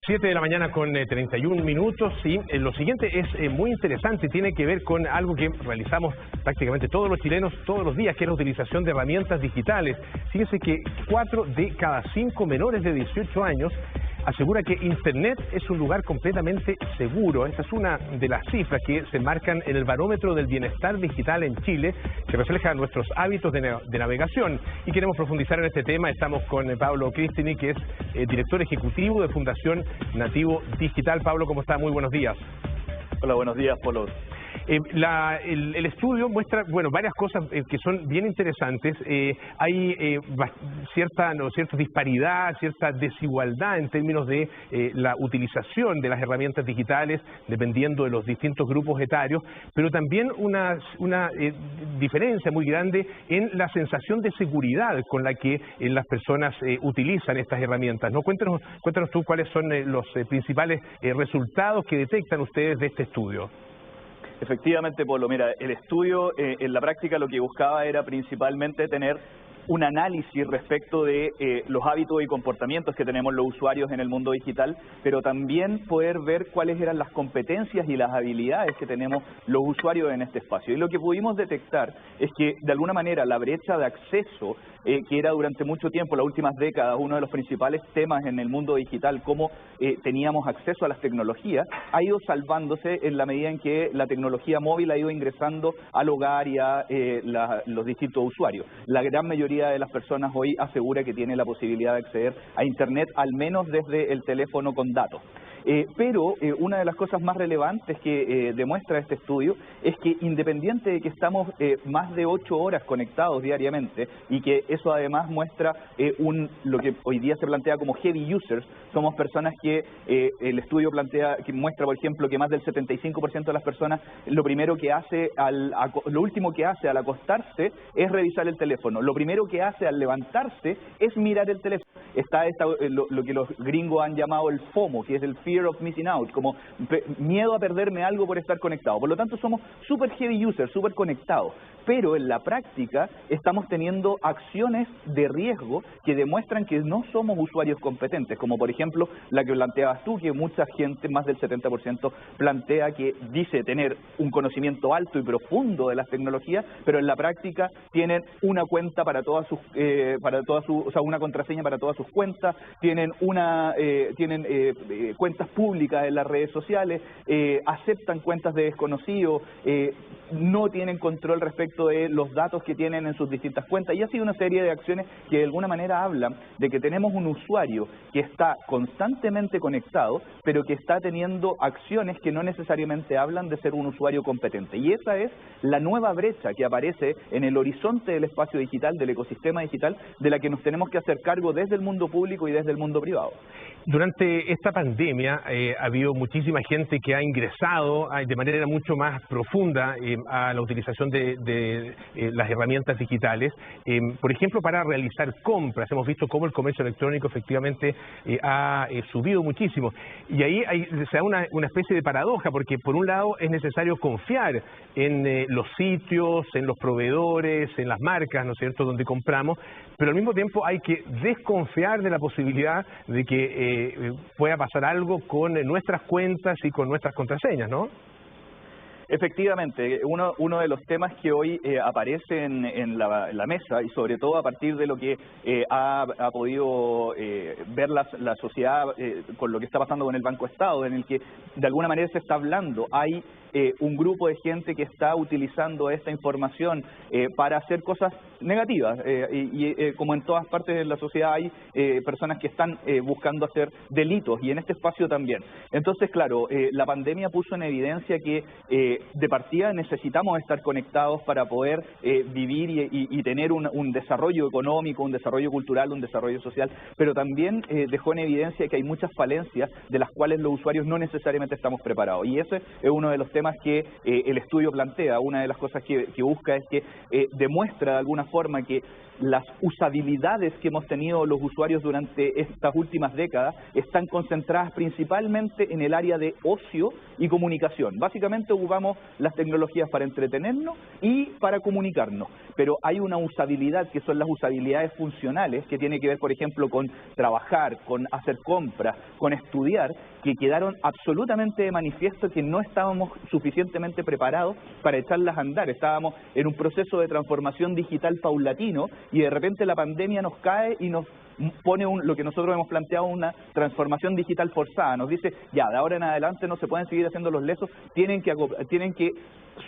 7 de la mañana con 31 minutos y lo siguiente es muy interesante, tiene que ver con algo que realizamos prácticamente todos los chilenos todos los días, que es la utilización de herramientas digitales. Fíjense que 4 de cada 5 menores de 18 años asegura que Internet es un lugar completamente seguro. Esta es una de las cifras que se marcan en el barómetro del bienestar digital en Chile, que refleja nuestros hábitos de navegación. Y queremos profundizar en este tema. Estamos con Pablo Cristini, que es director ejecutivo de Fundación Nativo Digital. Pablo, ¿cómo está? Muy buenos días. Hola, buenos días, Polo. El estudio muestra, bueno, varias cosas que son bien interesantes. Hay cierta disparidad, cierta desigualdad en términos de la utilización de las herramientas digitales, dependiendo de los distintos grupos etarios, pero también una diferencia muy grande en la sensación de seguridad con la que las personas utilizan estas herramientas, ¿no? Cuéntanos tú cuáles son los principales resultados que detectan ustedes de este estudio. Efectivamente, Polo, mira, el estudio en la práctica lo que buscaba era principalmente tener un análisis respecto de los hábitos y comportamientos que tenemos los usuarios en el mundo digital, pero también poder ver cuáles eran las competencias y las habilidades que tenemos los usuarios en este espacio. Y lo que pudimos detectar es que, de alguna manera, la brecha de acceso, que era durante mucho tiempo, las últimas décadas, uno de los principales temas en el mundo digital, cómo teníamos acceso a las tecnologías, ha ido salvándose en la medida en que la tecnología móvil ha ido ingresando al hogar y a los distintos usuarios. La gran mayoría de las personas hoy asegura que tiene la posibilidad de acceder a Internet, al menos desde el teléfono con datos. Pero una de las cosas más relevantes que demuestra este estudio es que, independiente de que estamos más de 8 horas conectados diariamente, y que eso además muestra lo que hoy día se plantea como heavy users, somos personas que el estudio muestra, por ejemplo, que más del 75% de las personas lo último que hace al acostarse es revisar el teléfono, lo primero que hace al levantarse es mirar el teléfono. Está lo que los gringos han llamado el FOMO, que es el Fear of Missing Out, como miedo a perderme algo por estar conectado. Por lo tanto, somos super heavy users, super conectados, pero en la práctica estamos teniendo acciones de riesgo que demuestran que no somos usuarios competentes, como por ejemplo la que planteabas tú, que mucha gente, más del 70%, plantea que dice tener un conocimiento alto y profundo de las tecnologías, pero en la práctica tienen una cuenta para una contraseña para todas sus cuentas, tienen cuentas públicas en las redes sociales, aceptan cuentas de desconocidos, no tienen control respecto de los datos que tienen en sus distintas cuentas, y ha sido una serie de acciones que de alguna manera hablan de que tenemos un usuario que está constantemente conectado, pero que está teniendo acciones que no necesariamente hablan de ser un usuario competente. Y esa es la nueva brecha que aparece en el horizonte del espacio digital, del ecosistema digital, de la que nos tenemos que hacer cargo desde el mundo público y desde el mundo privado. Durante esta pandemia ha habido muchísima gente que ha ingresado de manera mucho más profunda a la utilización de las herramientas digitales, por ejemplo, para realizar compras. Hemos visto cómo el comercio electrónico efectivamente ha subido muchísimo. Y ahí se da una especie de paradoja, porque por un lado es necesario confiar en los sitios, en los proveedores, en las marcas, ¿no es cierto?, donde compramos, pero al mismo tiempo hay que desconfiar de la posibilidad de que pueda pasar algo con nuestras cuentas y con nuestras contraseñas, ¿no? Efectivamente, uno de los temas que hoy aparece en la mesa, y sobre todo a partir de lo que ha podido ver la sociedad con lo que está pasando con el Banco Estado, en el que de alguna manera se está hablando, hay un grupo de gente que está utilizando esta información para hacer cosas negativas, como en todas partes de la sociedad hay personas que están buscando hacer delitos, y en este espacio también. Entonces, claro, la pandemia puso en evidencia que de partida necesitamos estar conectados para poder vivir y tener un desarrollo económico, un desarrollo cultural, un desarrollo social, pero también dejó en evidencia que hay muchas falencias de las cuales los usuarios no necesariamente estamos preparados, y ese es uno de los temas que el estudio plantea. Una de las cosas que busca es que demuestra de alguna forma que las usabilidades que hemos tenido los usuarios durante estas últimas décadas están concentradas principalmente en el área de ocio y comunicación. Básicamente ocupamos usamos las tecnologías para entretenernos y para comunicarnos, pero hay una usabilidad que son las usabilidades funcionales, que tiene que ver, por ejemplo, con trabajar, con hacer compras, con estudiar, que quedaron absolutamente de manifiesto que no estábamos suficientemente preparados para echarlas a andar. Estábamos en un proceso de transformación digital paulatino y de repente la pandemia nos cae y nos pone lo que nosotros hemos planteado, una transformación digital forzada. Nos dice, ya, de ahora en adelante no se pueden seguir haciendo los lesos, tienen que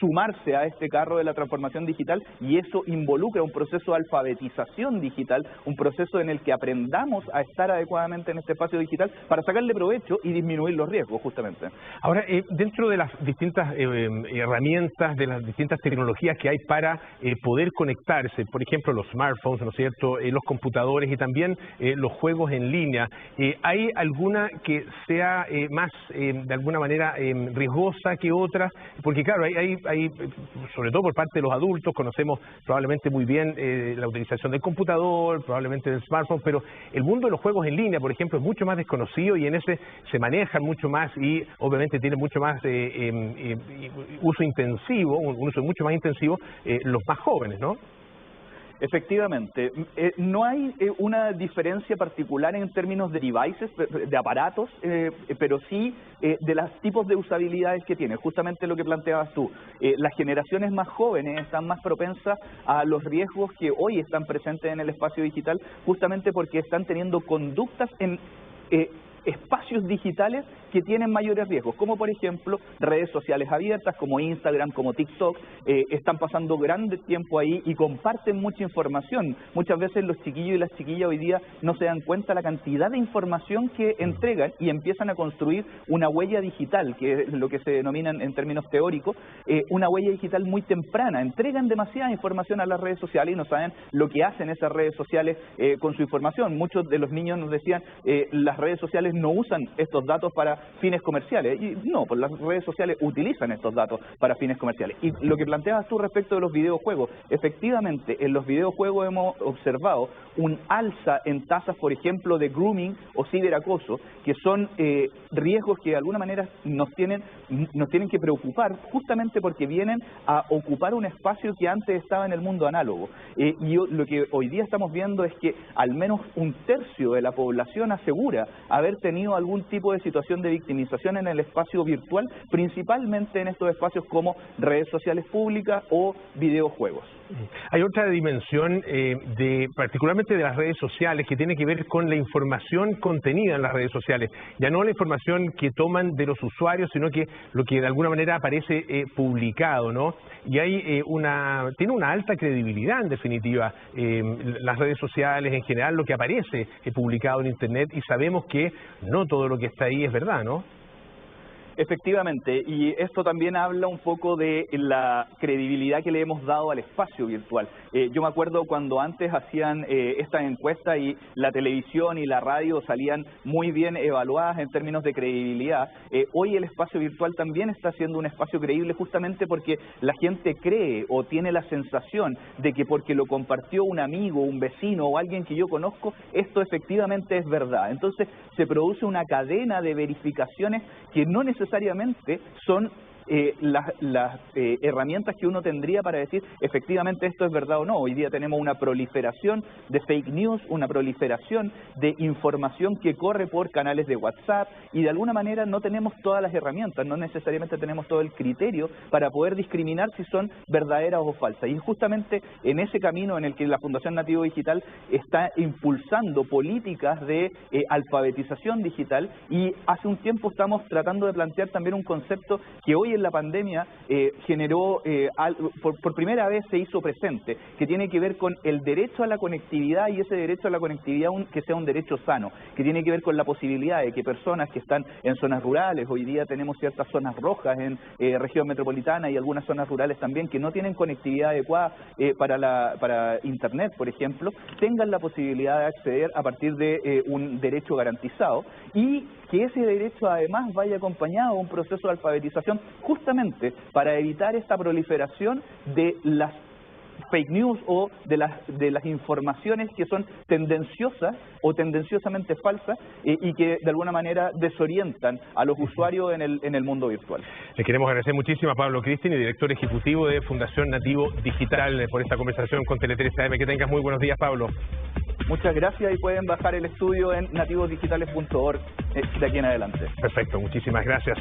sumarse a este carro de la transformación digital, y eso involucra un proceso de alfabetización digital, un proceso en el que aprendamos a estar adecuadamente en este espacio digital para sacarle provecho y disminuir los riesgos, justamente. Ahora, dentro de las distintas herramientas, de las distintas tecnologías que hay para poder conectarse, por ejemplo, los smartphones, ¿no es cierto?, los computadores y también los juegos en línea, ¿hay alguna que sea más, de alguna manera, riesgosa que otra? Porque claro, hay, sobre todo por parte de los adultos, conocemos probablemente muy bien la utilización del computador, probablemente del smartphone, pero el mundo de los juegos en línea, por ejemplo, es mucho más desconocido y en ese se manejan mucho más y obviamente tiene mucho más uso intensivo, un uso mucho más intensivo los más jóvenes, ¿no? Efectivamente, no hay una diferencia particular en términos de devices, de aparatos, pero sí de los tipos de usabilidades que tiene. Justamente lo que planteabas tú, las generaciones más jóvenes están más propensas a los riesgos que hoy están presentes en el espacio digital, justamente porque están teniendo conductas en espacios digitales que tienen mayores riesgos, como por ejemplo redes sociales abiertas como Instagram, como TikTok, están pasando grande tiempo ahí y comparten mucha información. Muchas veces los chiquillos y las chiquillas hoy día no se dan cuenta la cantidad de información que entregan y empiezan a construir una huella digital, que es lo que se denomina en términos teóricos, una huella digital muy temprana. Entregan demasiada información a las redes sociales y no saben lo que hacen esas redes sociales con su información. Muchos de los niños nos decían, las redes sociales no usan estos datos para fines comerciales. Y no, pues las redes sociales utilizan estos datos para fines comerciales. Y lo que planteabas tú respecto de los videojuegos, efectivamente, en los videojuegos hemos observado un alza en tasas, por ejemplo, de grooming o ciberacoso, que son riesgos que de alguna manera nos tienen que preocupar, justamente porque vienen a ocupar un espacio que antes estaba en el mundo análogo. Y lo que hoy día estamos viendo es que al menos un tercio de la población asegura haber tenido algún tipo de situación de victimización en el espacio virtual, principalmente en estos espacios como redes sociales públicas o videojuegos. Hay otra dimensión particularmente de las redes sociales, que tiene que ver con la información contenida en las redes sociales. Ya no la información que toman de los usuarios, sino que lo que de alguna manera aparece publicado, ¿no? Y hay tiene una alta credibilidad, en definitiva, las redes sociales en general, lo que aparece publicado en Internet, y sabemos que no todo lo que está ahí es verdad, ¿no? Efectivamente, y esto también habla un poco de la credibilidad que le hemos dado al espacio virtual. Yo me acuerdo cuando antes hacían estas encuestas y la televisión y la radio salían muy bien evaluadas en términos de credibilidad. Hoy el espacio virtual también está siendo un espacio creíble, justamente porque la gente cree o tiene la sensación de que porque lo compartió un amigo, un vecino o alguien que yo conozco, esto efectivamente es verdad. Entonces se produce una cadena de verificaciones que no necesariamente son las herramientas que uno tendría para decir efectivamente esto es verdad o no. Hoy día tenemos una proliferación de fake news, una proliferación de información que corre por canales de WhatsApp, y de alguna manera no tenemos todas las herramientas, no necesariamente tenemos todo el criterio para poder discriminar si son verdaderas o falsas. Y es justamente en ese camino en el que la Fundación Nativo Digital está impulsando políticas de alfabetización digital, y hace un tiempo estamos tratando de plantear también un concepto que hoy en la pandemia generó, por primera vez se hizo presente, que tiene que ver con el derecho a la conectividad, y ese derecho a la conectividad que sea un derecho sano, que tiene que ver con la posibilidad de que personas que están en zonas rurales, hoy día tenemos ciertas zonas rojas en región metropolitana y algunas zonas rurales también que no tienen conectividad adecuada para Internet, por ejemplo, tengan la posibilidad de acceder a partir de un derecho garantizado, y que ese derecho además vaya acompañado de un proceso de alfabetización, justamente para evitar esta proliferación de las fake news o de las informaciones que son tendenciosas o tendenciosamente falsas y que de alguna manera desorientan a los usuarios en el mundo virtual. Le queremos agradecer muchísimo a Pablo Cristin, director ejecutivo de Fundación Nativo Digital, por esta conversación con Tele13 AM. Que tengas muy buenos días, Pablo. Muchas gracias y pueden bajar el estudio en nativosdigitales.org de aquí en adelante. Perfecto, muchísimas gracias.